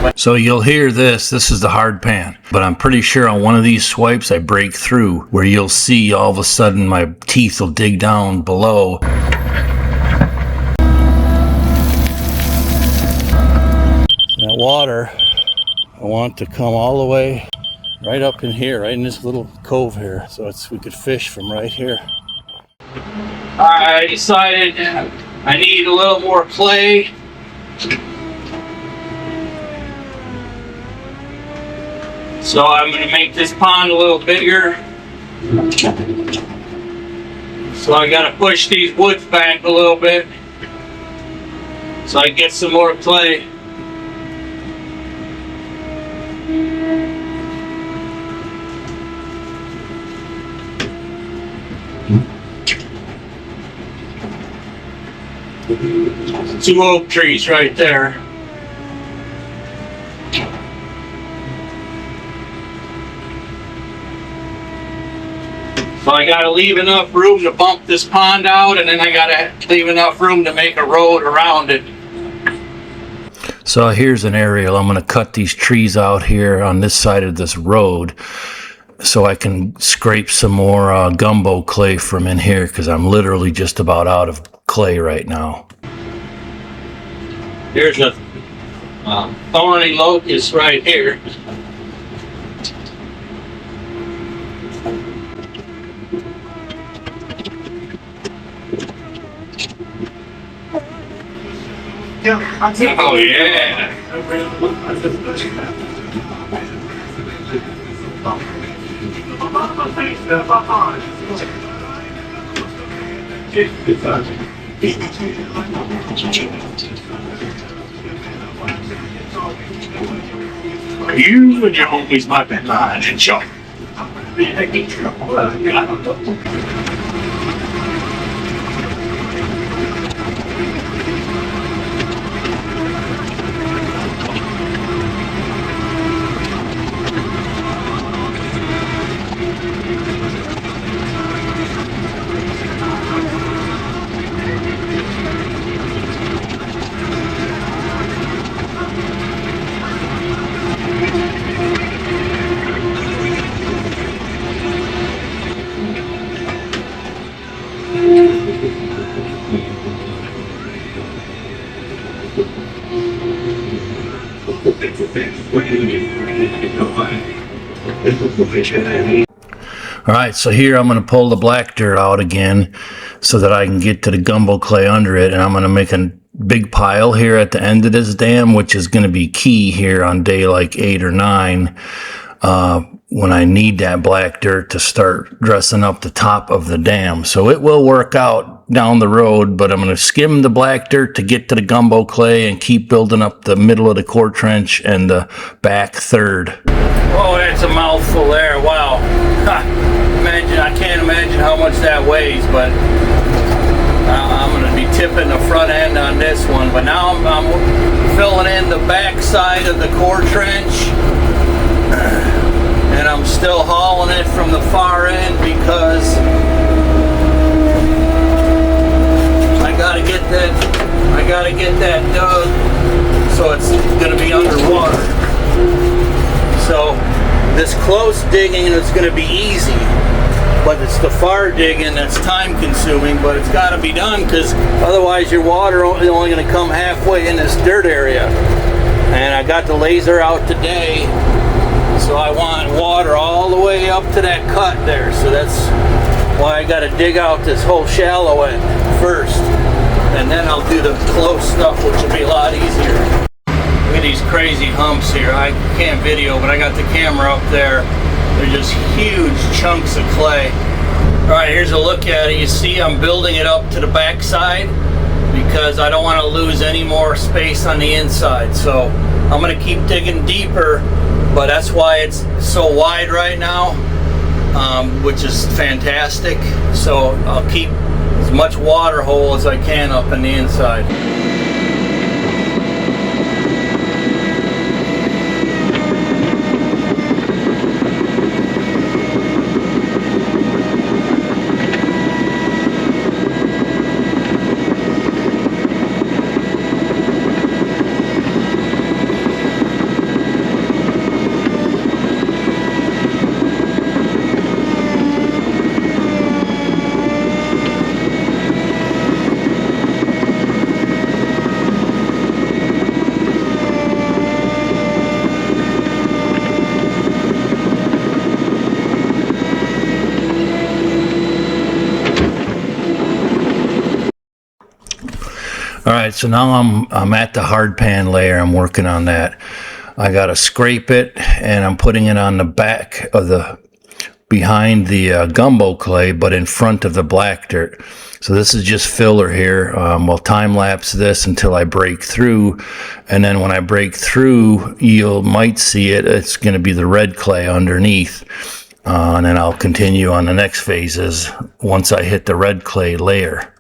one. So you'll hear this is the hard pan, but I'm pretty sure on one of these swipes I break through where you'll see all of a sudden my teeth will dig down below. That water, I want to come all the way right up in here, right in this little cove here, so we could fish from right here. I decided I need a little more clay. So I'm going to make this pond a little bigger. So I got to push these woods back a little bit so I get some more clay. Two oak trees right there. So I gotta leave enough room to bump this pond out, and then I gotta leave enough room to make a road around it. So here's an aerial. I'm gonna cut these trees out here on this side of this road so I can scrape some more gumbo clay from in here, because I'm literally just about out of clay right now. Here's a thorny locust right here. Oh yeah! You and your homies might be lying and shot. Alright, so here I'm going to pull the black dirt out again so that I can get to the gumbo clay under it, and I'm going to make a big pile here at the end of this dam, which is going to be key here on day like 8 or 9 when I need that black dirt to start dressing up the top of the dam. So it will work out down the road, but I'm going to skim the black dirt to get to the gumbo clay and keep building up the middle of the core trench and the back third. Oh, that's a mouthful there. Wow. I can't imagine how much that weighs, but I'm going to be tipping the front end on this one. But now I'm filling in the back side of the core trench, and I'm still hauling it from the far end because I gotta get that dug so it's going to be underwater. So this close digging is going to be easy, but it's the far digging that's time consuming, but it's got to be done because otherwise your water is only going to come halfway in this dirt area. And I got the laser out today, so I want water all the way up to that cut there. So that's why I got to dig out this whole shallow end first, and then I'll do the close stuff, which will be a lot easier. Look at these crazy humps here. I can't video, but I got the camera up there. They're just huge chunks of clay. All right, here's a look at it. You see I'm building it up to the back side because I don't want to lose any more space on the inside. So I'm going to keep digging deeper, but that's why it's so wide right now, which is fantastic. So I'll keep as much water hole as I can up in the inside. All right, so now I'm at the hard pan layer. I'm working on that. I gotta scrape it, and I'm putting it on the back of the, behind the gumbo clay, but in front of the black dirt. So this is just filler here. We'll time lapse this until I break through, and then when I break through, you might see it. It's going to be the red clay underneath, and then I'll continue on the next phases once I hit the red clay layer.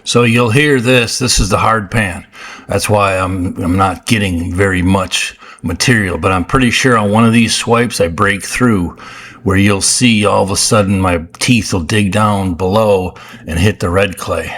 So you'll hear this. This is the hard pan. That's why I'm not getting very much material, but I'm pretty sure on one of these swipes I break through, where you'll see all of a sudden my teeth will dig down below and hit the red clay.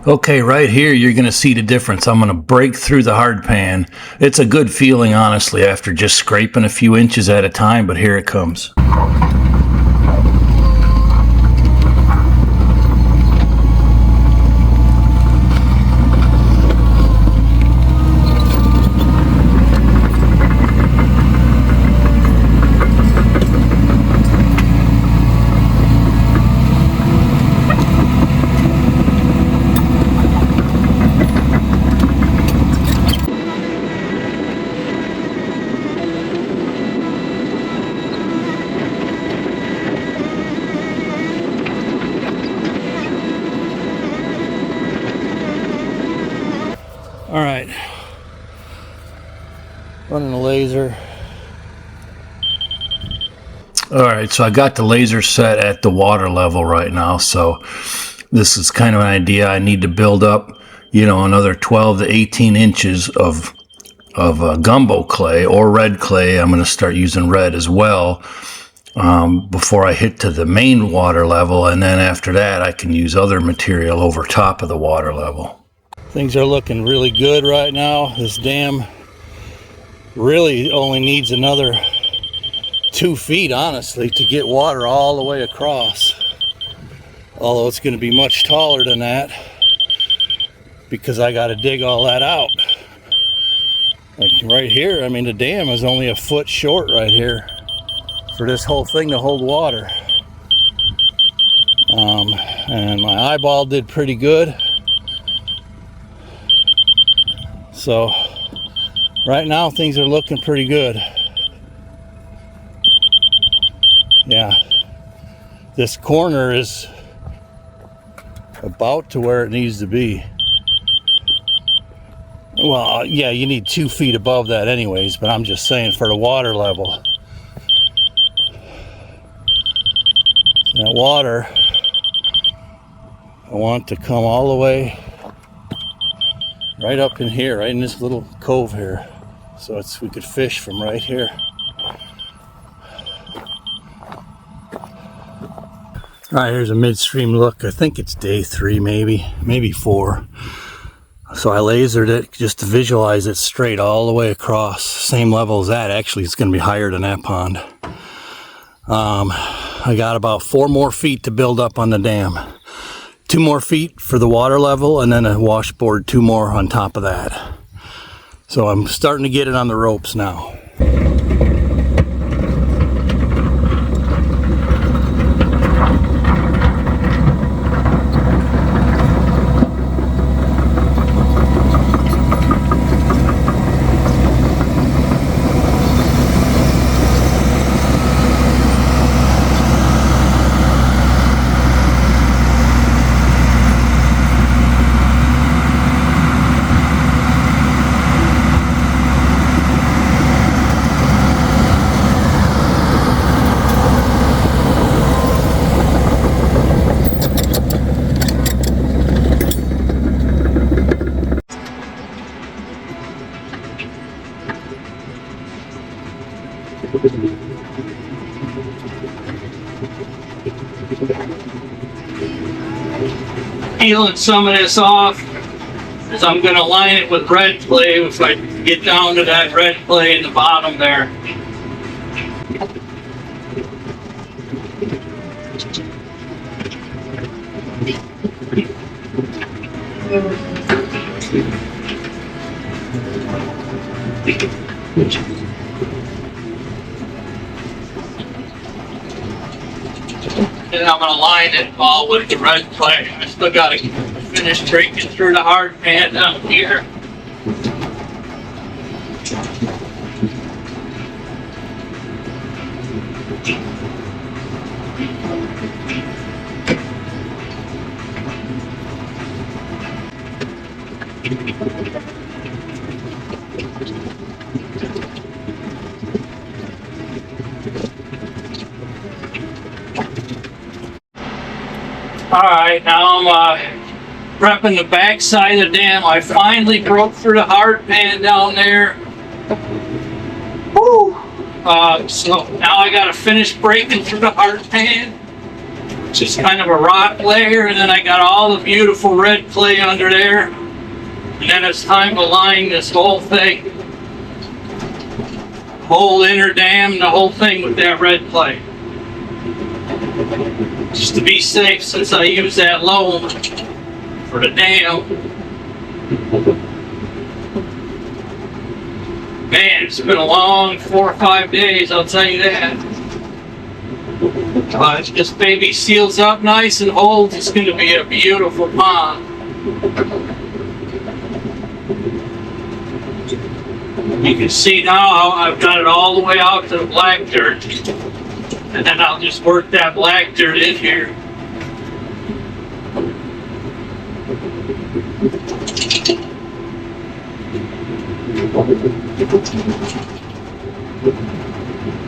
Okay, right here you're going to see the difference. I'm going to break through the hard pan. It's a good feeling, honestly, after just scraping a few inches at a time, but here it comes. All right, running a laser. All right, so I got the laser set at the water level right now. So this is kind of an idea. I need to build up, another 12 to 18 inches of gumbo clay or red clay. I'm going to start using red as well before I hit to the main water level. And then after that, I can use other material over top of the water level. Things are looking really good right now. This dam really only needs another 2 feet, honestly, to get water all the way across. Although it's going to be much taller than that because I got to dig all that out. Like right here, the dam is only a foot short right here for this whole thing to hold water. And my eyeball did pretty good. So right now things are looking pretty good. Yeah, this corner is about to where it needs to be. Well, yeah, you need 2 feet above that anyways, but I'm just saying for the water level. That water, I want to come all the way right up in here, right in this little cove here. So we could fish from right here. Alright, here's a midstream look. I think it's day 3, maybe 4. So I lasered it just to visualize it straight all the way across. Same level as that. Actually, it's going to be higher than that pond. I got about 4 more feet to build up on the dam. 2 more feet for the water level, and then a washboard 2 more on top of that. So I'm starting to get it on the ropes now. Peeling some of this off, as I'm going to line it with red clay if I get down to that red clay in the bottom there. And I'm going to line it all with the red clay. I still got to finish breaking through the hard pan down here. Alright, now I'm prepping the back side of the dam. I finally broke through the hard pan down there. Woo! So now I gotta finish breaking through the hard pan. Just kind of a rock layer, and then I got all the beautiful red clay under there. And then it's time to line this whole thing. Whole inner dam, the whole thing with that red clay. Just to be safe, since I use that loam for the dam. Man, it's been a long 4 or 5 days, I'll tell you that. If this baby seals up nice and holds, it's going to be a beautiful pond. You can see now I've got it all the way out to the black dirt. And then I'll just work that black dirt in here.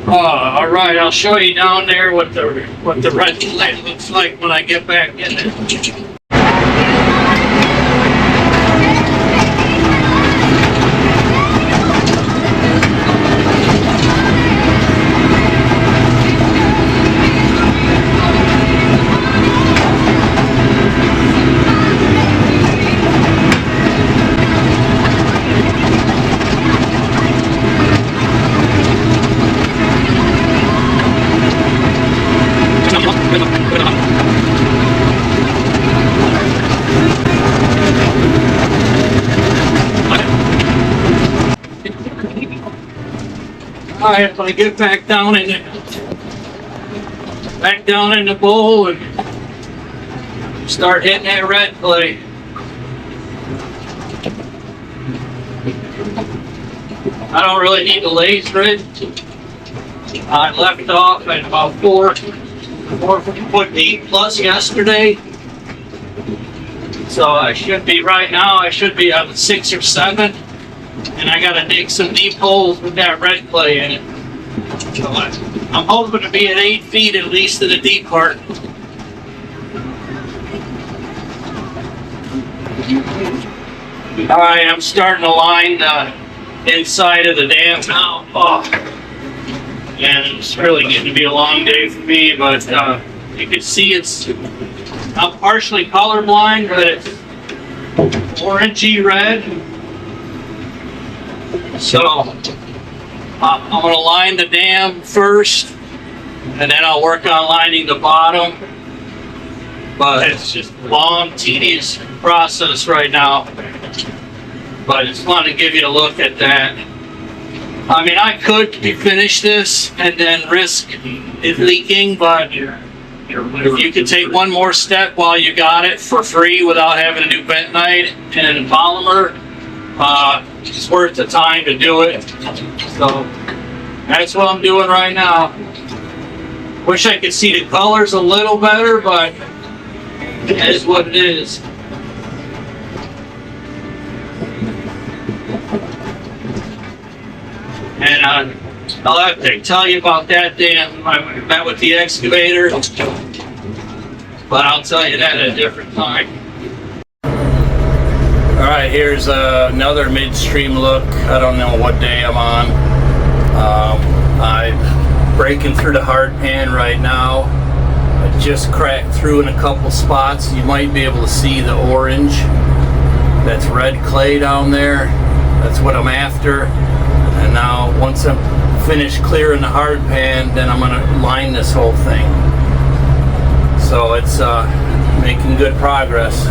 All right, I'll show you down there what the red clay looks like when I get back in there. Alright, when I get back down in the bowl and start hitting that red clay. I don't really need to laser it. I left off at about 4 foot deep plus yesterday. So I should be right now, I should be on 6 or 7. And I gotta dig some deep holes with that red clay in it. So I'm hoping to be at 8 feet at least in the deep part. Alright, I'm starting to line the inside of the dam now. Oh, and it's really getting to be a long day for me, but You can see it's, I'm partially colorblind, but it's orangey red. So I'm going to line the dam first, and then I'll work on lining the bottom. But it's just a long, tedious process right now. But I just wanted to give you a look at that. I mean, I could finish this and then risk it leaking, but if you could take one more step while you got it for free without having to do bentonite and polymer, it's worth the time to do it. So that's what I'm doing right now. Wish I could see the colors a little better, but it is what it is. And I'll have to tell you about that dam. I met with the excavator, but I'll tell you that at a different time. All right, here's another midstream look. I don't know what day I'm on. I'm breaking through the hard pan right now. I just cracked through in a couple spots. You might be able to see the orange. That's red clay down there. That's what I'm after. And now, once I'm finished clearing the hard pan, then I'm going to line this whole thing. So it's making good progress.